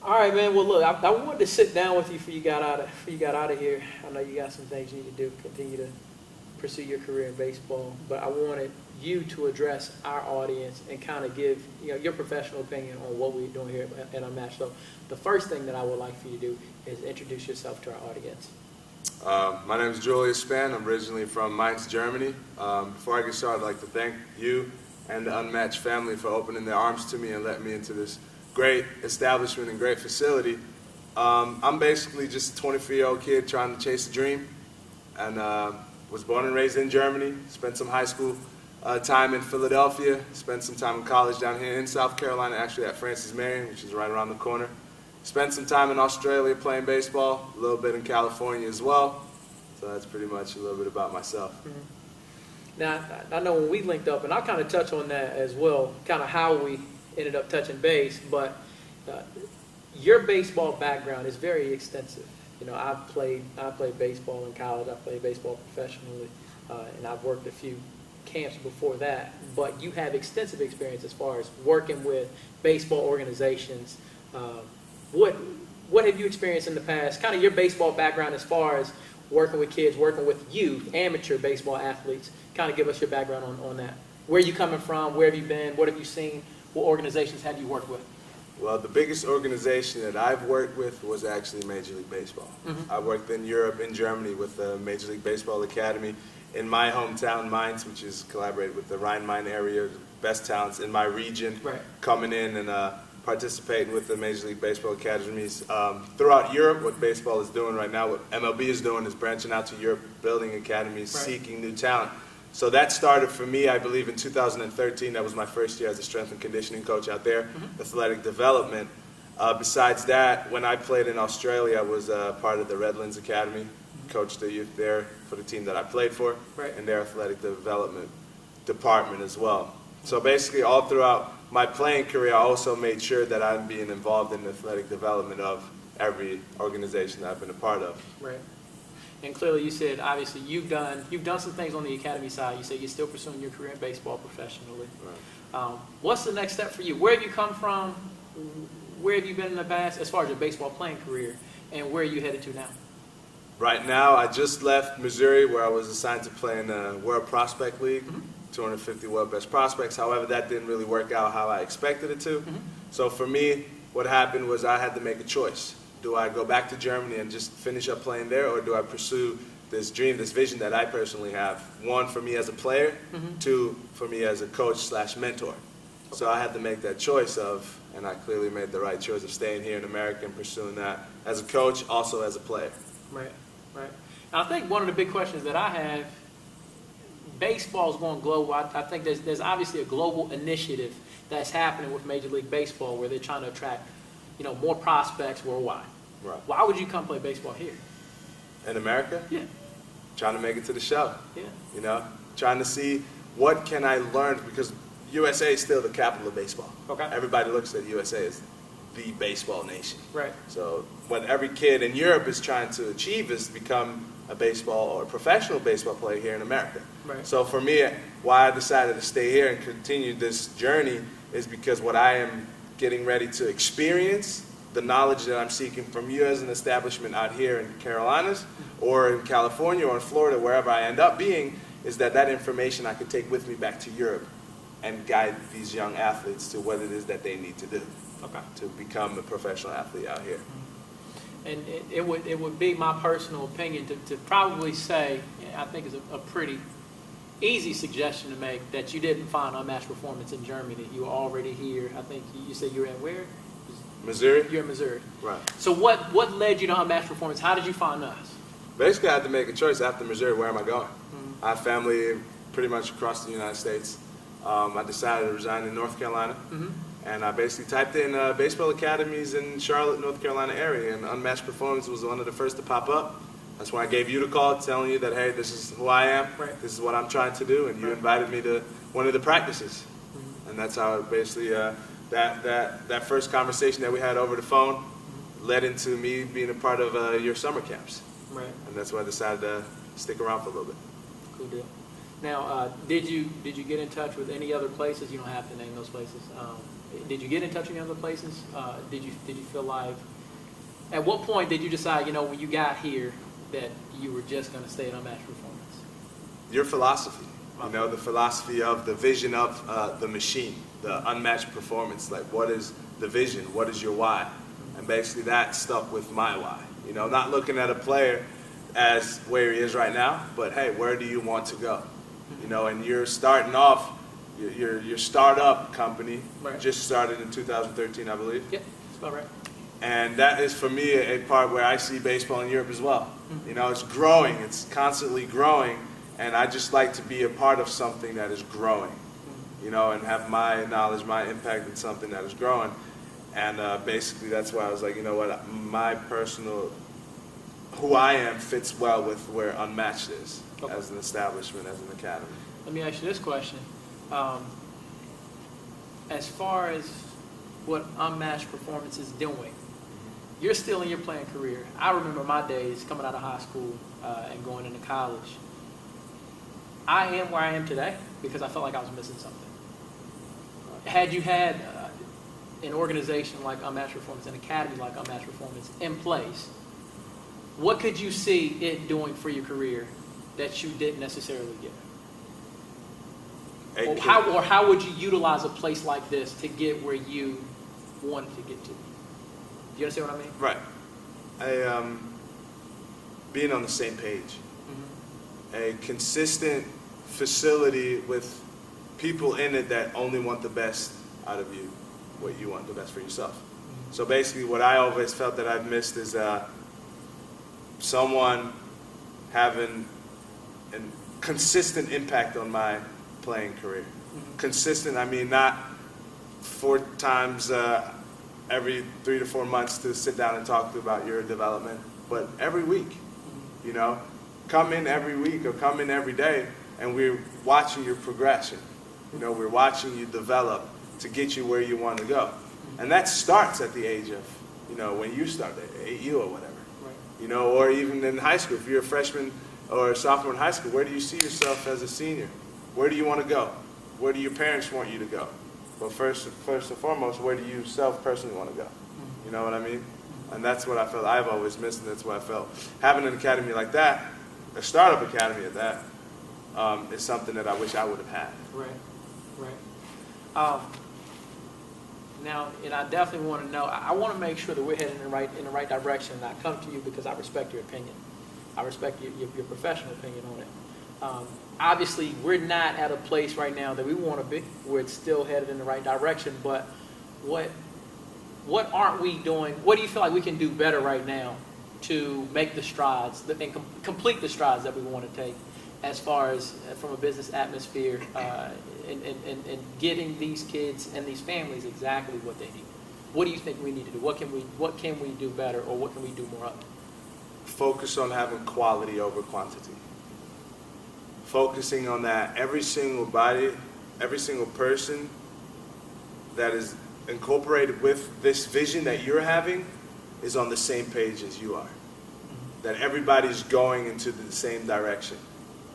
All right, man. Well, look, I wanted to sit down with you before you got out of here. I know you got some things you need to do, continue to pursue your career in baseball. But I wanted you to address our audience and kind of give your professional opinion on what we're doing here at Unmatched. So, the first thing that I would like for you to do is introduce yourself to our audience. My name is Julius Spann. I'm originally from Mainz, Germany. Before I get started, I'd like to thank you and the Unmatched family for opening their arms to me and letting me into this great establishment and great facility. I'm basically just a 24-year-old kid trying to chase a dream, and was born and raised in Germany, spent some high school time in Philadelphia, spent some time in college down here in South Carolina, actually at Francis Marion, which is right around the corner. Spent some time in Australia playing baseball, a little bit in California as well. So that's pretty much a little bit about myself. Mm-hmm. Now, I know when we linked up, and I'll kind of touch on that as well, kind of how we ended up touching base, but your baseball background is very extensive. I played baseball in college, I played baseball professionally, and I've worked a few camps before that, but you have extensive experience as far as working with baseball organizations. What have you experienced in the past, kind of your baseball background as far as working with kids, working with youth, amateur baseball athletes? Kind of give us your background on that. Where are you coming from? Where have you been? What have you seen? What organizations have you worked with? Well, the biggest organization that I've worked with was actually Major League Baseball. Mm-hmm. I worked in Europe, in Germany, with the Major League Baseball Academy in my hometown, Mainz, which is collaborated with the Rhine-Main area, the best talents in my region, right, coming in and participating with the Major League Baseball academies throughout Europe. What baseball is doing right now, what MLB is doing, is branching out to Europe, building academies, right, seeking new talent. So that started for me, I believe, in 2013. That was my first year as a strength and conditioning coach out there, mm-hmm, athletic development. Besides that, when I played in Australia, I was part of the Redlands Academy, coached the youth there for the team that I played for, right, and their athletic development department as well. So basically, all throughout my playing career, I also made sure that I'm being involved in the athletic development of every organization that I've been a part of. right. And clearly, you said obviously you've done some things on the academy side. You said you're still pursuing your career in baseball professionally. Right. What's the next step for you? Where have you come from? Where have you been in the past as far as your baseball playing career, and where are you headed to now? Right now, I just left Missouri, where I was assigned to play in the World Prospect League, Mm-hmm. 250 World Best Prospects. However, that didn't really work out how I expected it to. Mm-hmm. So for me, what happened was I had to make a choice. Do I go back to Germany and just finish up playing there, or do I pursue this dream, this vision that I personally have? One, for me as a player, Mm-hmm. two, for me as a coach/mentor. So I had to make that choice and I clearly made the right choice of staying here in America and pursuing that as a coach, also as a player. Right, right. And I think one of the big questions that I have, baseball is going global. I think there's obviously a global initiative that's happening with Major League Baseball where they're trying to attract, more prospects worldwide. Right. Why would you come play baseball here? In America? Yeah. Trying to make it to the show. Yeah. Trying to see what can I learn, because USA is still the capital of baseball. Okay. Everybody looks at USA as the baseball nation. Right. So what every kid in Europe is trying to achieve is become a baseball or a professional baseball player here in America. Right. So for me, why I decided to stay here and continue this journey is because what I am getting ready to experience, the knowledge that I'm seeking from you as an establishment out here in Carolinas or in California or in Florida, wherever I end up being, is that information I could take with me back to Europe and guide these young athletes to what it is that they need to do to become a professional athlete out here. And it would be my personal opinion to probably say, I think it's a pretty easy suggestion to make, that you didn't find Unmatched Performance in Germany. You were already here. I think you said you were in where? Missouri? You're in Missouri. Right. So what led you to Unmatched Performance? How did you find us? Basically, I had to make a choice after Missouri. Where am I going? I have family pretty much across the United States. I decided to resign in North Carolina And I basically typed in baseball academies in Charlotte, North Carolina area, and Unmatched Performance was one of the first to pop up. That's when I gave you the call, telling you that, hey, this is who I am, Right. this is what I'm trying to do, and you invited me to one of the practices. And that's how it basically, that first conversation that we had over the phone led into me being a part of your summer camps. Right. And that's why I decided to stick around for a little bit. Cool deal. Now, did you get in touch with any other places? You don't have to name those places. Did you get in touch with any other places? Did you feel like, at what point did you decide, when you got here, that you were just going to stay at Unmatched Performance? Your philosophy, the philosophy of the vision of the machine, the Unmatched Performance. Like, what is the vision? What is your why? And basically that stuck with my why. Not looking at a player as where he is right now, but hey, where do you want to go? And you're starting off, your startup company just started in 2013, I believe. Yep, that's about right. And that is, for me, a part where I see baseball in Europe as well. It's growing. It's constantly growing. And I just like to be a part of something that is growing, and have my knowledge, my impact in something that is growing. And basically that's why I was like, my personal, who I am fits well with where Unmatched is as an establishment, as an academy. Let me ask you this question. As far as what Unmatched Performance is doing, you're still in your playing career. I remember my days coming out of high school and going into college. I am where I am today because I felt like I was missing something. Had you had an organization like Unmatched Performance, an academy like Unmatched Performance in place, what could you see it doing for your career that you didn't necessarily get? Or how would you utilize a place like this to get where you wanted to get to? Do you understand what I mean? Right. Being on the same page. A consistent facility with people in it that only want the best out of you, what you want the best for yourself. So basically what I always felt that I've missed is someone having a consistent impact on my playing career. Consistent, I mean not 4 times every 3 to 4 months to sit down and talk about your development, but every week, come in every week or come in every day and we're watching your progression. We're watching you develop to get you where you want to go. And that starts at the age of, when you start, 8 or whatever. Right. Or even in high school, if you're a freshman or a sophomore in high school, where do you see yourself as a senior? Where do you want to go? Where do your parents want you to go? Well, first and foremost, where do you personally want to go? You know what I mean? And that's what I felt I've always missed, and that's what I felt. Having an academy like that, a startup academy at that, is something that I wish I would have had. Right. Now, and I definitely want to know, I want to make sure that we're heading in the right direction, and I come to you because I respect your opinion. I respect your professional opinion on it. Obviously, we're not at a place right now that we want to be, where it's still headed in the right direction, but what aren't we doing? What do you feel like we can do better right now to make the strides and complete the strides that we want to take as far as from a business atmosphere and getting these kids and these families exactly what they need? What do you think we need to do? What can we do better, or what can we do more of? Focus on having quality over quantity. Focusing on that, every single body, every single person that is incorporated with this vision that you're having is on the same page as you are. That everybody's going into the same direction.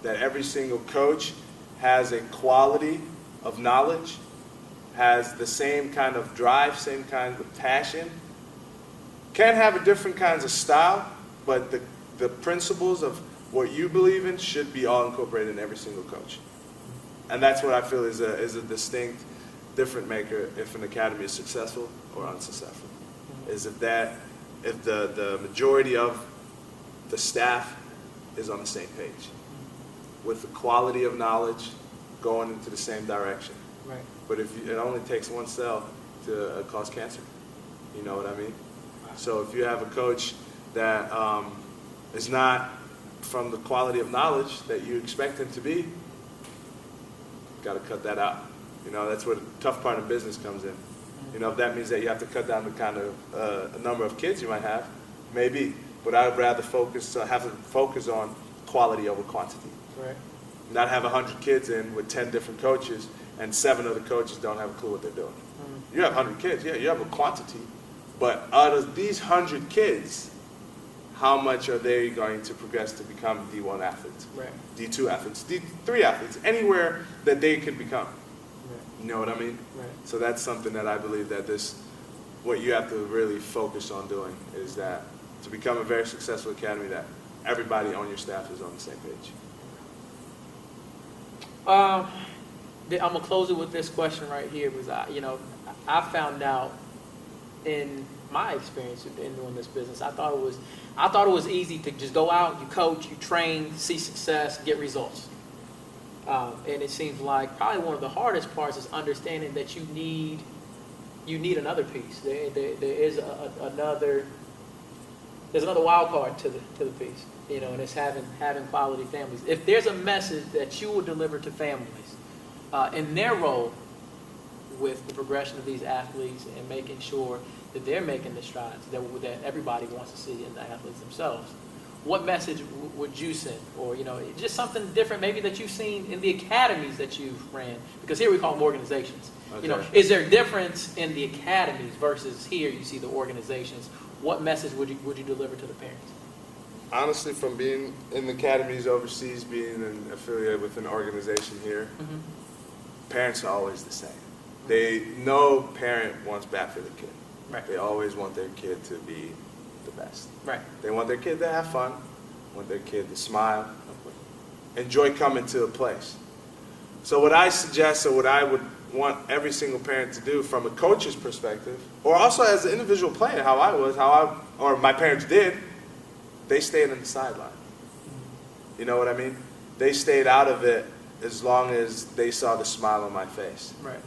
That every single coach has a quality of knowledge, has the same kind of drive, same kind of passion. Can have a different kinds of style, but the principles of what you believe in should be all incorporated in every single coach. And that's what I feel is a distinct difference maker if an academy is successful or unsuccessful. Is if the majority of the staff is on the same page, with the quality of knowledge going into the same direction. Right. But if it only takes one cell to cause cancer, you know what I mean? So if you have a coach that is not from the quality of knowledge that you expect him to be, got to cut that out. That's where the tough part of business comes in. You know, if that means that you have to cut down the kind of number of kids you might have, maybe. But I would rather have to focus on quality over quantity. Right. Not have 100 kids in with 10 different coaches, and 7 of the coaches don't have a clue what they're doing. You have 100 kids, yeah, you have a quantity, but out of these 100 kids, how much are they going to progress to become D1 athletes, Right. D2 athletes, D3 athletes, anywhere that they could become? Right. You know what I mean? Right. So that's something that I believe that what you have to really focus on doing is that to become a very successful academy, that everybody on your staff is on the same page. I'm gonna close it with this question right here, because I found out in my experience in doing this business, I thought it was easy to just go out, you coach, you train, see success, get results. And it seems like probably one of the hardest parts is understanding that you need another piece. There's another wild card to the piece, and it's having quality families. If there's a message that you will deliver to families in their role with the progression of these athletes and making sure that they're making the strides that everybody wants to see in the athletes themselves, what message would you send? Or, just something different maybe that you've seen in the academies that you've ran, because here we call them organizations. Okay. Is there a difference in the academies versus here you see the organizations? What message would you deliver to the parents? Honestly, from being in the academies overseas, being affiliated with an organization here, parents are always the same. No parent wants bad for their kid. Right. They always want their kid to be the best. Right. They want their kid to have fun, want their kid to smile, enjoy coming to a place. So what I suggest, or what I would want every single parent to do from a coach's perspective, or also as an individual player, or my parents did, they stayed on the sideline. You know what I mean? They stayed out of it as long as they saw the smile on my face. Right.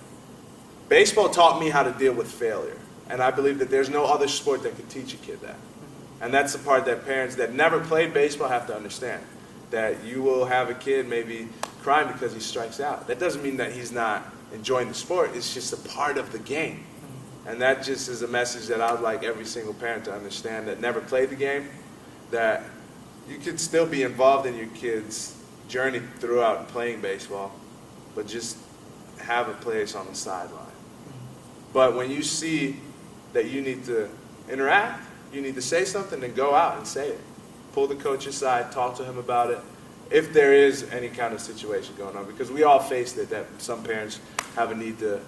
Baseball taught me how to deal with failure, and I believe that there's no other sport that can teach a kid that. And that's the part that parents that never played baseball have to understand, that you will have a kid maybe crying because he strikes out. That doesn't mean that he's not enjoying the sport. It's just a part of the game. And that just is a message that I would like every single parent to understand that never played the game, that you could still be involved in your kid's journey throughout playing baseball, but just have a place on the sideline. But when you see that you need to interact, you need to say something, then go out and say it. Pull the coach aside, talk to him about it, if there is any kind of situation going on. Because we all faced it, that some parents have a need to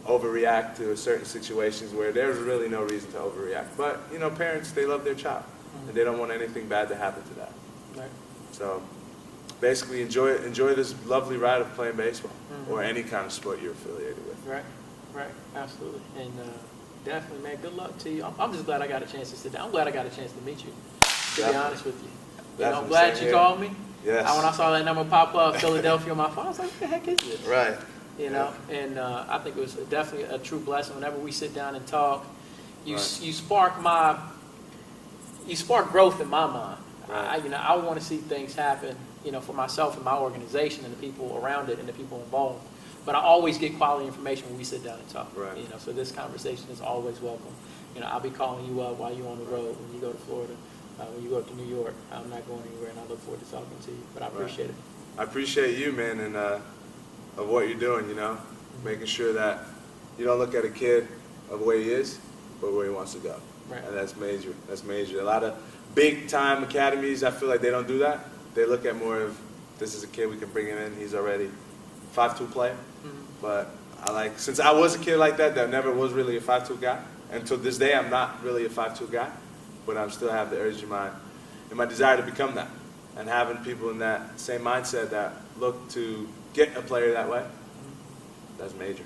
overreact to certain situations where there's really no reason to overreact. But, parents, they love their child, and they don't want anything bad to happen to that. Right. So basically enjoy this lovely ride of playing baseball, or any kind of sport you're affiliated with. Right, absolutely. And definitely, man, good luck to you. I'm just glad I got a chance to sit down. I'm glad I got a chance to meet you, to be honest with you. I'm glad you called me. Yes. When I saw that number pop up, Philadelphia, on my phone, I was like, what the heck is this? Right. And I think it was definitely a true blessing. Whenever we sit down and talk, you Right. you spark growth in my mind. Right. I want to see things happen, for myself and my organization and the people around it and the people involved. But I always get quality information when we sit down and talk. Right. So this conversation is always welcome. I'll be calling you up while you're on the road, when you go to Florida, when you go to New York. I'm not going anywhere, and I look forward to talking to you. But I appreciate it. I appreciate you, man, and of what you're doing, making sure that you don't look at a kid of where he is, but where he wants to go. Right. And that's major. That's major. A lot of big-time academies, I feel like they don't do that. They look at more of, this is a kid we can bring him in, he's already 5'2" player. But since I was a kid like that never was really a 5'2" guy, and to this day I'm not really a 5'2" guy, but I still have the urge in my desire to become that. And having people in that same mindset that look to get a player that way, that's major.